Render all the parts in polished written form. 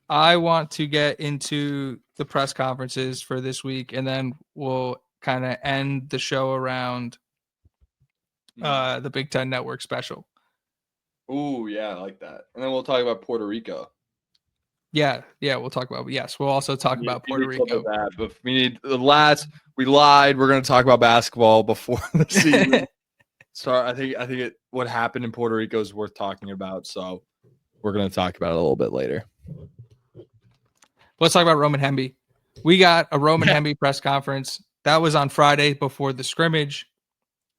I want to get into the press conferences for this week, and then we'll kind of end the show around the Big Ten Network special. Ooh, yeah, I like that. And then we'll talk about Puerto Rico. Yeah, we'll talk about. Yes, we'll also talk about Puerto Rico. That, but we need the last. We lied. We're going to talk about basketball before the season. So I think what happened in Puerto Rico is worth talking about. So we're going to talk about it a little bit later. Let's talk about Roman Hemby. We got a Roman Hemby press conference that was on Friday before the scrimmage.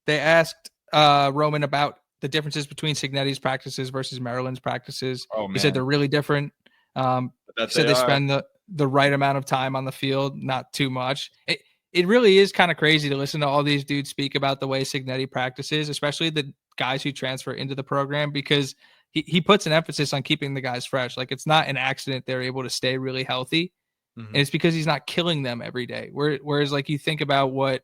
They asked Roman about the differences between Cignetti's practices versus Maryland's practices. He said they're really different. He said they spend the right amount of time on the field, not too much. It really is kind of crazy to listen to all these dudes speak about the way Cignetti practices, especially the guys who transfer into the program, because he puts an emphasis on keeping the guys fresh. Like, it's not an accident they're able to stay really healthy. And it's because he's not killing them every day. Whereas like you think about what,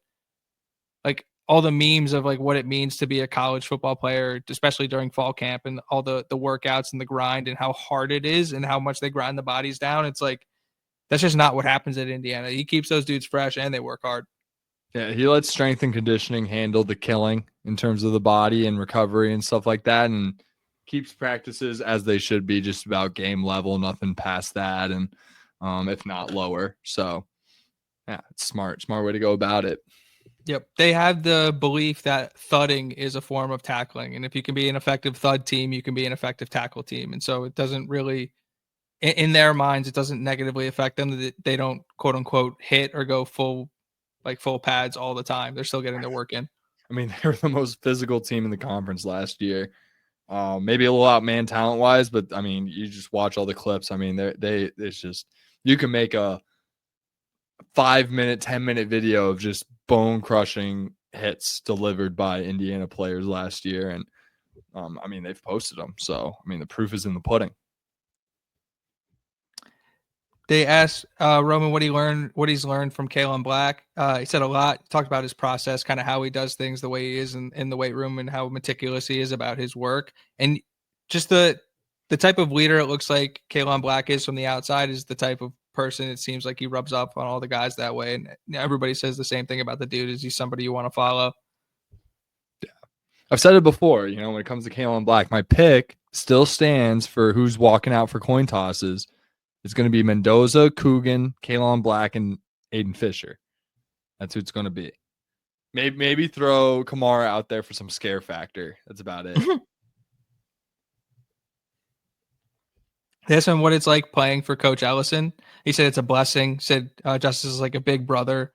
like all the memes of like what it means to be a college football player, especially during fall camp, and all the workouts and the grind and how hard it is and how much they grind the bodies down. It's like, that's just not what happens at Indiana. He keeps those dudes fresh and they work hard. Yeah, he lets strength and conditioning handle the killing in terms of the body and recovery and stuff like that, and keeps practices as they should be, just about game level, nothing past that, and if not lower. So, yeah, it's smart way to go about it. Yep. They have the belief that thudding is a form of tackling. And if you can be an effective thud team, you can be an effective tackle team. And so it doesn't really, in their minds, it doesn't negatively affect them. They don't, quote unquote, hit or go full pads all the time. They're still getting their work in. I mean, they were the most physical team in the conference last year. Maybe a little outman talent wise, but I mean, you just watch all the clips. I mean, it's just, you can make a 5-minute, 10-minute video of just bone crushing hits delivered by Indiana players last year. And I mean, they've posted them. So, I mean, the proof is in the pudding. They asked Roman what he's learned from Kaelon Black. He said a lot, talked about his process, kind of how he does things, the way he is in the weight room, and how meticulous he is about his work. And just the type of leader it looks like Kaelon Black is from the outside is the type of person it seems like he rubs up on all the guys that way. And everybody says the same thing about the dude. Is he somebody you want to follow? Yeah. I've said it before, when it comes to Kaelon Black, my pick still stands for who's walking out for coin tosses. It's going to be Mendoza, Coogan, Kaelon Black, and Aiden Fisher. That's who it's going to be. Maybe throw Kamara out there for some scare factor. That's about it. They asked him what it's like playing for Coach Ellison. He said it's a blessing. Said Justice is like a big brother.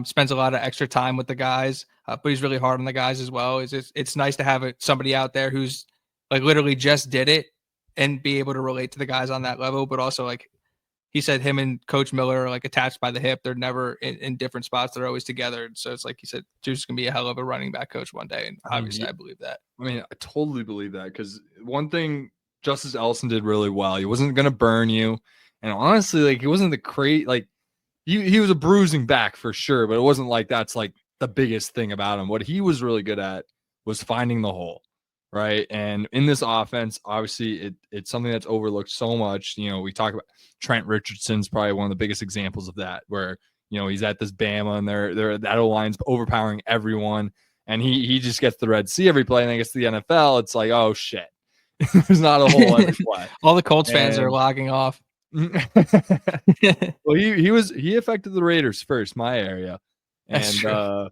Spends a lot of extra time with the guys, but he's really hard on the guys as well. It's nice to have somebody out there who's like literally just did it and be able to relate to the guys on that level, but also like he said him and Coach Miller are like attached by the hip. They're never in different spots. They're always together. So it's like he said, Juice can be a hell of a running back coach one day. And obviously I believe that. I mean, I totally believe that, because one thing Justice Ellison did really well, he wasn't going to burn you. And honestly, like, he wasn't like he was a bruising back for sure, but it wasn't like that's like the biggest thing about him. What he was really good at was finding the hole. Right. And in this offense, obviously it's something that's overlooked so much. We talk about Trent Richardson's probably one of the biggest examples of that, where, he's at this Bama and that O-line's overpowering everyone. And he just gets the Red Sea every play. And then gets to the NFL. It's like, oh shit, there's not a hole every play. All the Colts fans are logging off. Well, he affected the Raiders first, my area. And,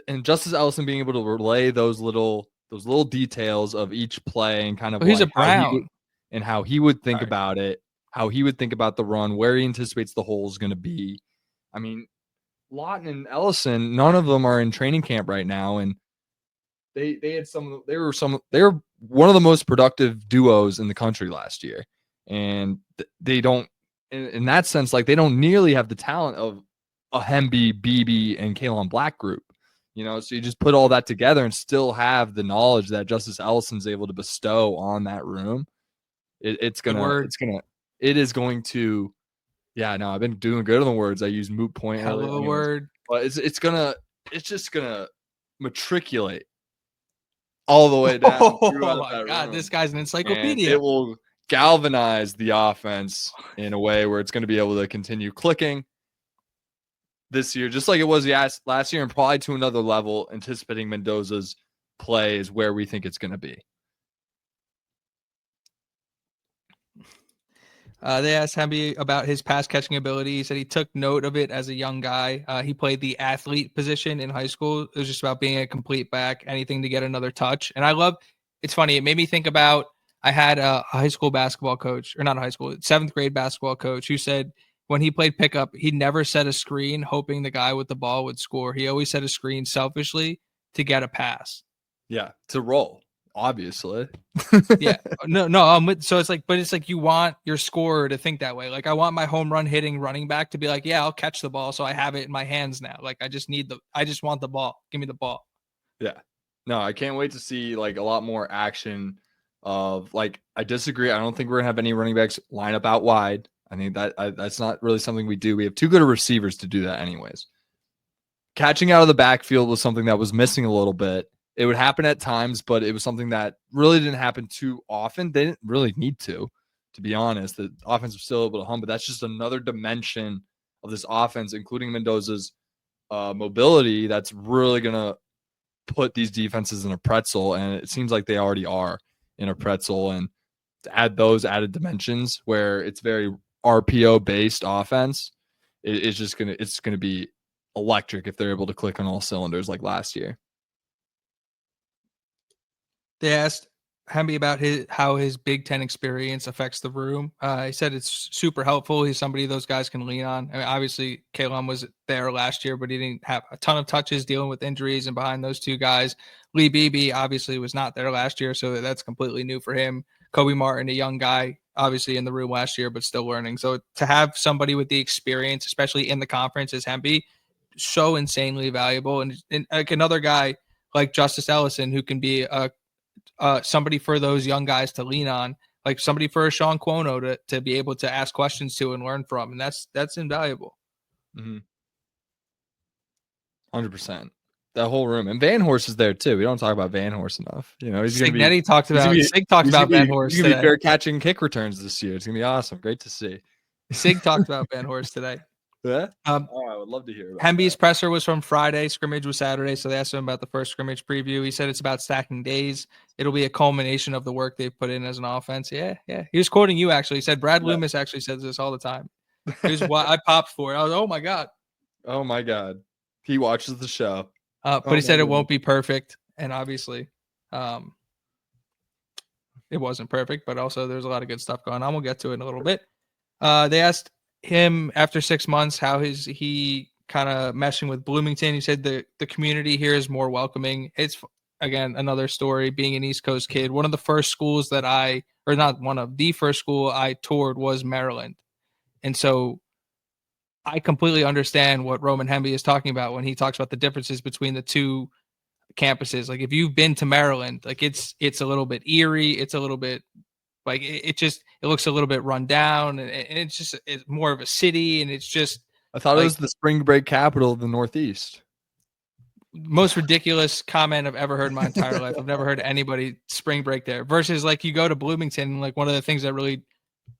and Justice Ellison being able to relay those little details of each play and kind of he's a Brown and how he would think about it, how he would think about the run, where he anticipates the hole is going to be. I mean, Lawton and Ellison, none of them are in training camp right now, and they were one of the most productive duos in the country last year, and they don't, in that sense, like they don't nearly have the talent of a Hemby, BB, and Kaelon Black group, so you just put all that together and still have the knowledge that Justice Ellison's able to bestow on that room. It is going to, yeah, no, I've been doing good on the words. I use moot point. Hello word. But it's just going to matriculate all the way down. Oh my God, room. this guy's an encyclopedia. And galvanize the offense in a way where it's going to be able to continue clicking this year, just like it was last year, and probably to another level. Anticipating Mendoza's play is where we think it's going to be. They asked Hemby about his pass catching ability. He said he took note of it as a young guy. He played the athlete position in high school. It was just about being a complete back, anything to get another touch. And it's funny. It made me think about, I had a high school basketball coach, or not a high school, 7th grade basketball coach, who said when he played pickup, he never set a screen hoping the guy with the ball would score. He always set a screen selfishly to get a pass. Yeah, to roll. Obviously. Yeah. No, so it's like, but it's like you want your scorer to think that way. Like I want my home run hitting running back to be like, yeah, I'll catch the ball, so I have it in my hands now. Like I just want the ball. Give me the ball. Yeah. No, I can't wait to see like a lot more action of like, I disagree. I don't think we're gonna have any running backs line up out wide. I think that's not really something we do. We have too good of receivers to do that anyways. Catching out of the backfield was something that was missing a little bit. It would happen at times, but it was something that really didn't happen too often. They didn't really need to be honest. The offense was still able to hum, but that's just another dimension of this offense, including Mendoza's mobility, that's really going to put these defenses in a pretzel, and it seems like they already are in a pretzel. And to add those added dimensions where it's very RPO-based offense, it's going to be electric if they're able to click on all cylinders like last year. They asked Hemby about how his Big Ten experience affects the room. He said it's super helpful. He's somebody those guys can lean on. I mean, obviously, Kaelon was there last year, but he didn't have a ton of touches dealing with injuries. And behind those two guys, Lee Beebe obviously was not there last year, so that's completely new for him. Kobe Martin, a young guy, obviously in the room last year, but still learning. So to have somebody with the experience, especially in the conference, as Hemby, so insanely valuable. And like another guy like Justice Ellison, who can be somebody for those young guys to lean on, like somebody for a Sean Cuono to be able to ask questions to and learn from. And that's invaluable. 100%. That whole room. And Van Horst is there too. We don't talk about Van Horst enough. You know, he's going to be. Sig talked about Van Horst. He's going to be fair catching kick returns this year. It's going to be awesome. Great to see. Sig talked about Van Horst today. Yeah. I would love to hear about Hemby's presser was from Friday. Scrimmage was Saturday. So they asked him about the first scrimmage preview. He said it's about stacking days. It'll be a culmination of the work they've put in as an offense. Yeah. He was quoting you, actually. He said Brad Loomis actually says this all the time. Here's what I popped for it. I was, oh my God. He watches the show. But he said it won't be perfect. And obviously, it wasn't perfect, but also there's a lot of good stuff going on. We'll get to it in a little bit. They asked him after 6 months how he kind of meshing with Bloomington. He said the community here is more welcoming. It's, again, another story, being an East Coast kid. One of the first schools that the first school I toured was Maryland. And so I completely understand what Roman Hemby is talking about when he talks about the differences between the two campuses. Like if you've been to Maryland, like it's a little bit eerie. It's a little bit like it looks a little bit run down, and it's more of a city. And it's just, I thought it was the spring break capital of the Northeast. Most ridiculous comment I've ever heard in my entire life. I've never heard anybody spring break there versus like you go to Bloomington. And like one of the things that really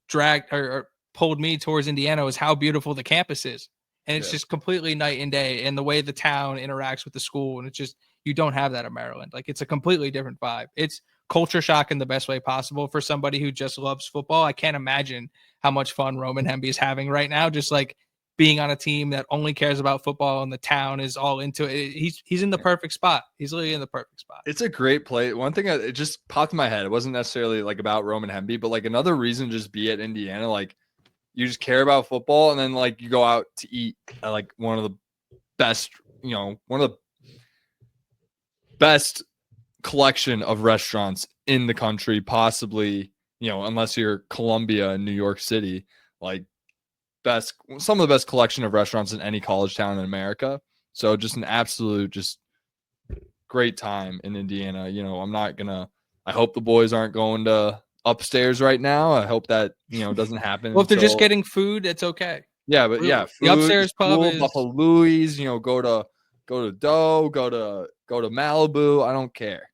dragged or pulled me towards Indiana was how beautiful the campus is. And it's just completely night and day, and the way the town interacts with the school. And it's just, you don't have that in Maryland. Like it's a completely different vibe. It's culture shock in the best way possible for somebody who just loves football. I can't imagine how much fun Roman Hemby is having right now. Just like being on a team that only cares about football and the town is all into it. He's in the perfect spot. He's literally in the perfect spot. It's a great play. One thing it just popped in my head. It wasn't necessarily like about Roman Hemby, but like another reason to just be at Indiana, like you just care about football, and then like you go out to eat at like one of the best collection of restaurants in the country, possibly, unless you're Columbia in New York City, like some of the best collection of restaurants in any college town in America. So just an absolute, just great time in Indiana. I hope the boys aren't going to upstairs right now. I hope that, doesn't happen. Well, if they're just getting food, it's okay. Yeah, but yeah, food, the upstairs pub is Buffalo Louie's, go to Doe, go to Malibu. I don't care.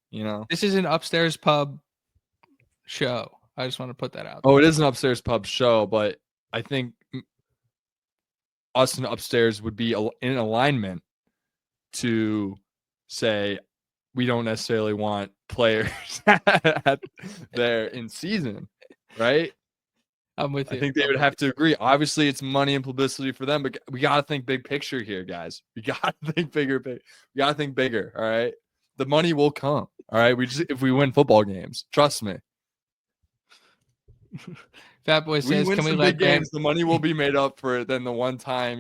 This is an upstairs pub show. I just want to put that out. Oh, it is an upstairs pub show, but I think us and upstairs would be in alignment to say we don't necessarily want players there in season, right? I'm with you. I think they would have to agree. Obviously, it's money and publicity for them, but we got to think big picture here, guys. We got to think bigger. We got to think bigger. All right, the money will come. All right, if we win football games, trust me. Fat Boy says, win "Can we some let big games? The money will be made up for it than the one time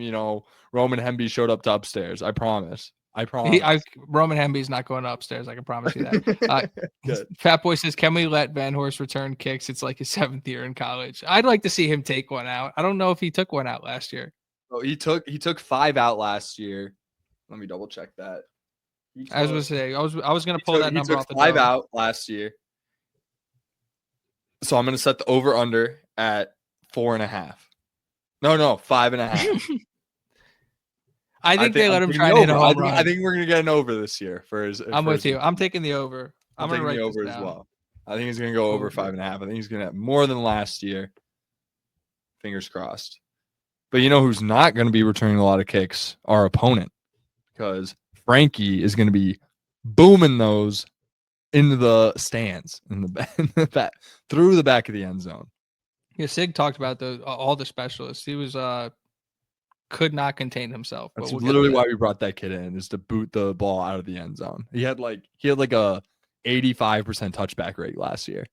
Roman Hemby showed up to upstairs. I promise. Roman Hemby's not going upstairs. I can promise you that. Fat Boy says, "Can we let Van Horst return kicks? It's like his 7th year in college. I'd like to see him take one out. I don't know if he took one out last year. Oh, he took 5 out last year. Let me double check that. I was going to say, I was going to pull that number off the 5 out last year. So I'm going to set the over under at 4.5. No, 5.5. I think they let him try to hit a home run. I think we're going to get an over this year. I'm with you. I'm taking the over. I'm going to write the over as well. I think he's going to go over 5.5. I think he's going to have more than last year. Fingers crossed. But you know who's not going to be returning a lot of kicks? Our opponent. Because Frankie is going to be booming those into the stands, in the back, through the back of the end zone. Yeah, Sig talked about all the specialists. He was could not contain himself. That's literally why we brought that kid in, is to boot the ball out of the end zone. He had like a 85% touchback rate last year.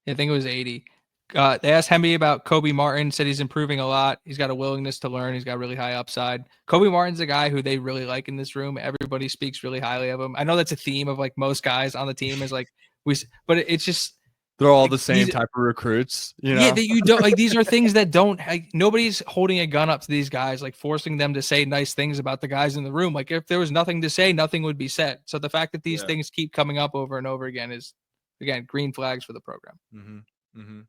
I think it was 80. They asked Hemby about Kobe Martin, said he's improving a lot. He's got a willingness to learn. He's got really high upside. Kobe Martin's a guy who they really like in this room. Everybody speaks really highly of him. I know that's a theme of like most guys on the team is like but it's just they're all the same type of recruits, Yeah, that you don't like. These are things that don't. Nobody's holding a gun up to these guys, like forcing them to say nice things about the guys in the room. Like if there was nothing to say, nothing would be said. So the fact that these things keep coming up over and over again is, again, green flags for the program. Mm-hmm. Mm-hmm.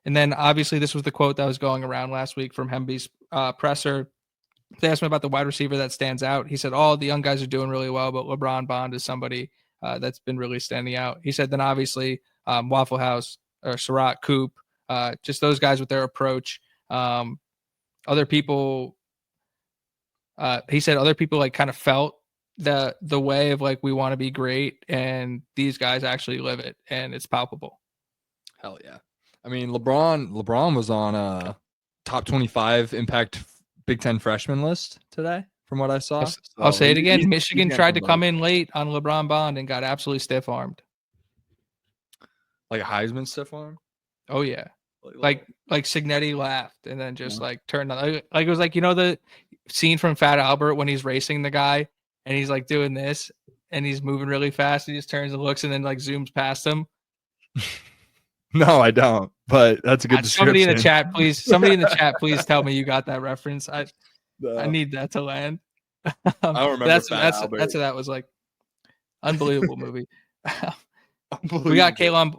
And then obviously this was the quote that was going around last week from Hemby's presser. They asked him about the wide receiver that stands out. He said, "All the young guys are doing really well, but LeBron Bond is somebody that's been really standing out." He said, then obviously Waffle House or Surratt, Coop, just those guys with their approach. Other people, he said, other people like kind of felt the way of like we want to be great, and these guys actually live it, and it's palpable. Hell yeah! I mean, LeBron was on a top 25 impact Big Ten freshman list today, from what I saw. I'll say it again. Michigan tried to come in late on LeBron Bond and got absolutely stiff-armed. Like a Heisman stiff arm? Oh, yeah. Like Signetti laughed and then just like turned on. Like it was like, the scene from Fat Albert when he's racing the guy and he's like doing this and he's moving really fast. He just turns and looks and then like zooms past him. No, I don't. But that's a good description. Somebody in the chat, please tell me you got that reference. I need that to land. I don't remember. That's what that was like. Unbelievable movie. We got Kaelon.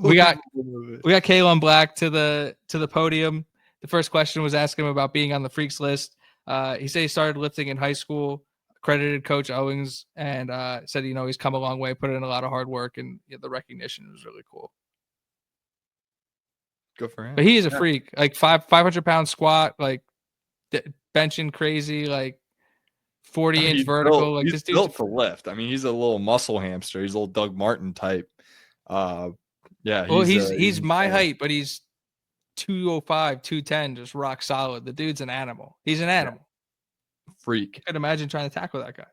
We got Kaelon Black to the podium. The first question was asking him about being on the freaks list. He said he started lifting in high school, credited Coach Owings, and said he's come a long way, put in a lot of hard work, and the recognition was really cool. Good for him. But he is a freak. Like 500-pound squat, like benching crazy, like 40-inch vertical. Like this dude's built to lift. I mean, he's a little muscle hamster. He's a little Doug Martin type. Yeah. Well, he's my height, but he's 205, 210, just rock solid. The dude's an animal. He's an animal. Freak. I could imagine trying to tackle that guy.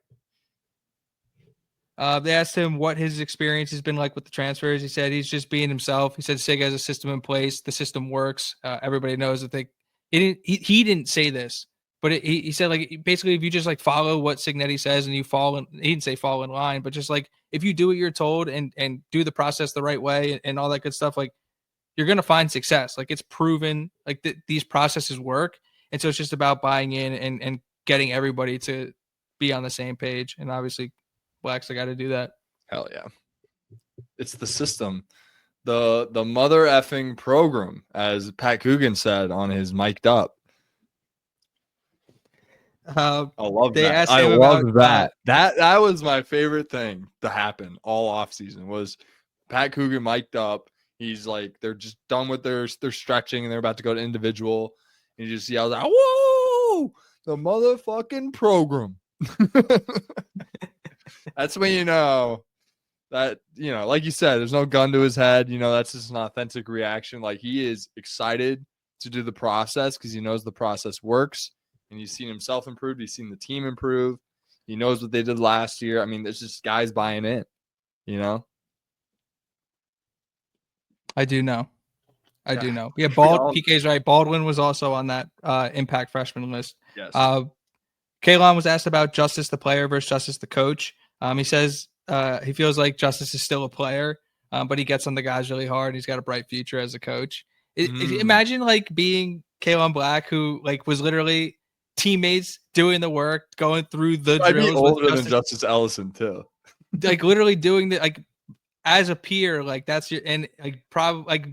They asked him what his experience has been like with the transfers. He said he's just being himself. He said Sig has a system in place. The system works. Everybody knows that he didn't say this, but he said like basically if you just like follow what Signetti says and you he didn't say fall in line, but just like if you do what you're told and do the process the right way and all that good stuff, like you're gonna find success. Like it's proven like these processes work, and so it's just about buying in and getting everybody to be on the same page. And obviously, Black's the guy to do that. Hell yeah. It's the system. The mother effing program, as Pat Coogan said on his mic'd up. I love that. I love that. That was my favorite thing to happen all offseason was Pat Coogan mic'd up. He's like, they're just done with their stretching and they're about to go to individual. And you just yells out, "Whoa, the motherfucking program." That's when you know that, like you said, there's no gun to his head. That's just an authentic reaction. Like, he is excited to do the process because he knows the process works, and he's seen himself improve. He's seen the team improve. He knows what they did last year. I mean, there's just guys buying in, I do know. I do know. Yeah, all- PK's right. Baldwin was also on that impact freshman list. Yes. Kaelon was asked about Justice the player versus Justice the coach. He says he feels like Justice is still a player, but he gets on the guys really hard. He's got a bright future as a coach. Imagine like being Kaelon Black, who like was literally teammates doing the work, going through the I'd be drills. older than Justice Ellison too. Like literally doing the like as a peer, like that's your and like probably like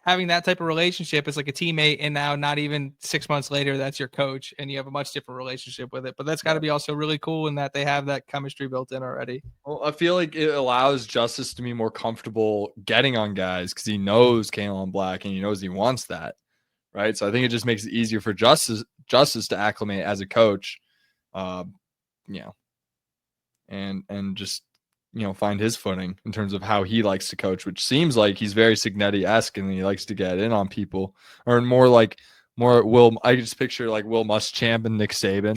having that type of relationship is like a teammate, and now not even 6 months later, that's your coach, and you have a much different relationship with it. But that's got to be also really cool in that they have that chemistry built in already. Well, I feel like it allows Justice to be more comfortable getting on guys because he knows Kaelon Black and he knows he wants that, right? So I think it just makes it easier for Justice to acclimate as a coach, and just find his footing in terms of how he likes to coach, which seems like he's very Signetti-esque and he likes to get in on people, or more Will. I just picture like Will Muschamp and Nick Saban.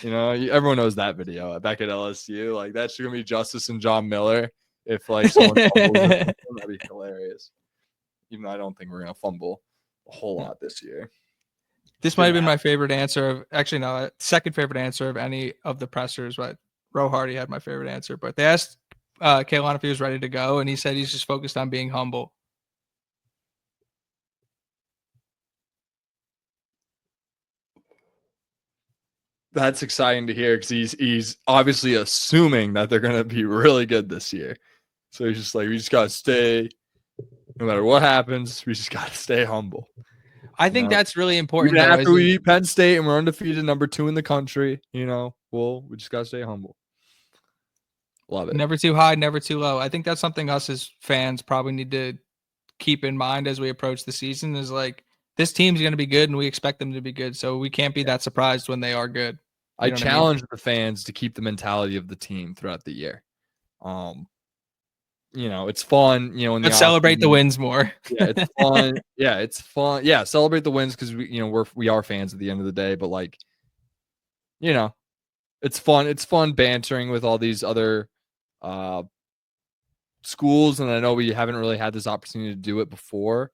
Everyone knows that video back at LSU. Like, that's gonna be Justice and John Miller. If like someone fumbles, that'd be hilarious. Even though I don't think we're gonna fumble a whole lot this year. This might have been my favorite answer of actually no, second favorite answer of any of the pressers, but Ro Hardy had my favorite answer. But they asked Kaelon if he was ready to go, and he said he's just focused on being humble. That's exciting to hear because he's obviously assuming that they're going to be really good this year. So he's just like, we just got to stay, no matter what happens, we just got to stay humble. I think that's really important. Even after we beat Penn State and we're undefeated, number 2 in the country, we just got to stay humble. Love it. Never too high, never too low. I think that's something us as fans probably need to keep in mind as we approach the season is like, this team's going to be good and we expect them to be good. So we can't be that surprised when they are good. I challenge the fans to keep the mentality of the team throughout the year. It's fun, Let's celebrate the wins more. Yeah, it's fun. Yeah, it's fun. Yeah, celebrate the wins because we are fans at the end of the day, but like, it's fun. It's fun bantering with all these other schools, and I know we haven't really had this opportunity to do it before.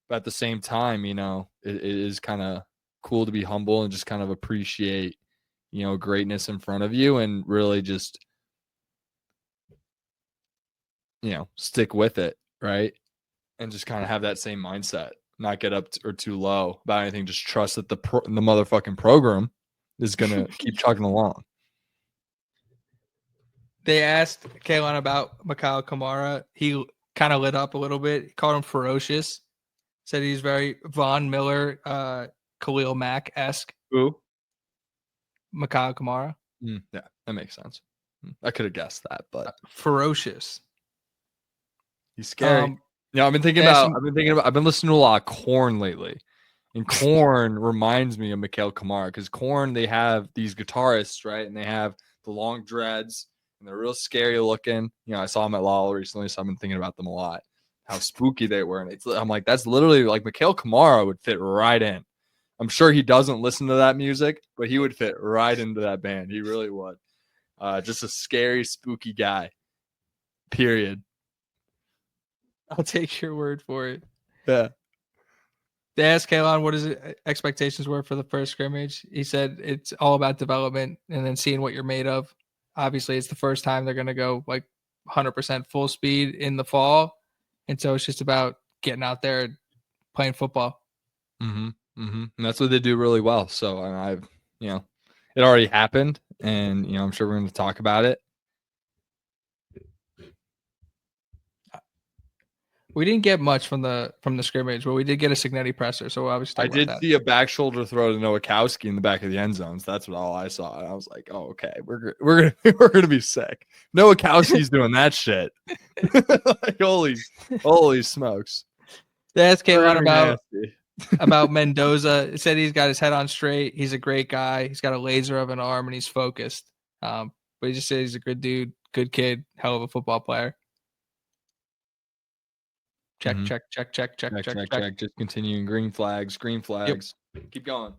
But at the same time, it is kind of cool to be humble and just kind of appreciate, greatness in front of you and really just, stick with it, right? And just kind of have that same mindset, not get up or too low about anything. Just trust that the motherfucking program is going to keep chugging along. They asked Kaelon about Mikhail Kamara. He kind of lit up a little bit. He called him ferocious. Said he's very Von Miller, Khalil Mack-esque. Who? Mikhail Kamara. Yeah, that makes sense. I could have guessed that, but ferocious. He's scary. I've been listening to a lot of Korn lately. And Korn reminds me of Mikhail Kamara because Korn, they have these guitarists, right? And they have the long dreads and they're real scary looking. I saw them at Lala recently, so I've been thinking about them a lot. How spooky they were. And I'm like, that's literally like Mikhail Kamara would fit right in. I'm sure he doesn't listen to that music, but he would fit right into that band. He really would. Just a scary, spooky guy. Period. I'll take your word for it. Yeah. They asked Kaelon what his expectations were for the first scrimmage. He said it's all about development and then seeing what you're made of. Obviously, it's the first time they're going to go like 100% full speed in the fall. And so it's just about getting out there and playing football. And that's what they do really well. So I've, it already happened and, I'm sure we're going to talk about it. We didn't get much from the scrimmage, but we did get a Signetti presser, so we'll obviously I talk about did that. see a back shoulder throw to Nowakowski in the back of the end zones. That's what all I saw. And I was like, oh, okay, we're gonna be sick. Nowakowski's doing that shit. Like, holy smokes. They asked We're Kaelon gonna be nasty. about Mendoza. It said he's got his head on straight. He's a great guy. He's got a laser of an arm and he's focused. But he just said he's a good dude, good kid, hell of a football player. Check, Mhm. check. Just continuing. Green flags. Keep going.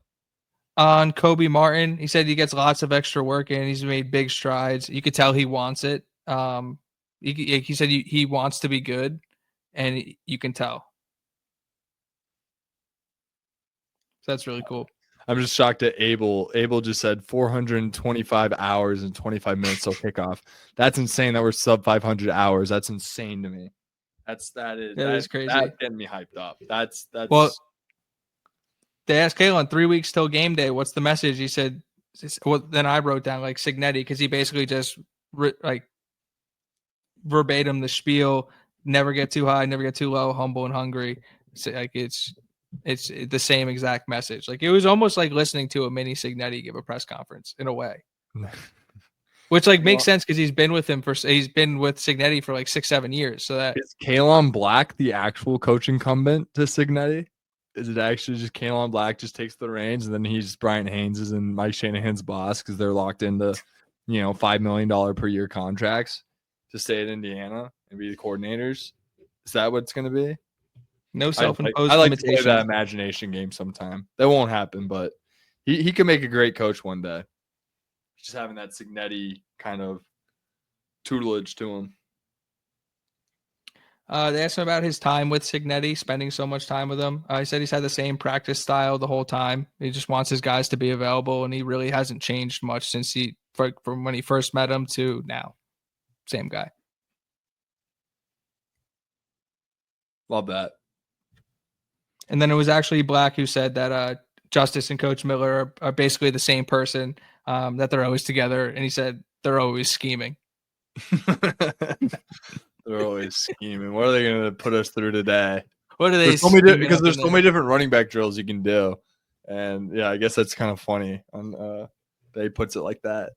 On Kobe Martin, he said he gets lots of extra work in. He's made big strides. You could tell he wants it. He said he wants to be good, and you can tell. So that's really cool. I'm just shocked at Abel. Abel just said 425 hours and 25 minutes till kickoff. That's insane that we're sub 500 hours. That's insane to me. That is crazy. That's getting me hyped up. That's Well, they asked Kaelon 3 weeks till game day. What's the message? He said, well, then I wrote down like Signetti because he basically just like verbatim the spiel: never get too high, never get too low, humble and hungry. So, like it's the same exact message. Like it was almost like listening to a mini Signetti give a press conference in a way, which like makes sense because he's been with Signetti for like 6-7 years. So that is Kaelon Black the actual coach incumbent to Signetti? Is it actually just Kaelon Black just takes the reins and then he's Brian Haynes's and Mike Shanahan's boss because they're locked into, $5 million per year contracts to stay at Indiana and be the coordinators? Is that what it's going to be? no self-imposed I like to limitations. play that imagination game sometime. That won't happen, but he could make a great coach one day. Just having that Signetti kind of tutelage to him. They asked him about his time with Signetti, spending so much time with him. He said he's had the same practice style the whole time. He just wants his guys to be available, and he really hasn't changed much since from when he first met him to now. Same guy. Love that. And then it was actually Black who said that Justice and Coach Miller are basically the same person, that they're always together. And he said they're always scheming. They're always scheming. What are they going to put us through today? What are they? Because there's so many different running back drills you can do. And yeah, I guess that's kind of funny. They puts it like that.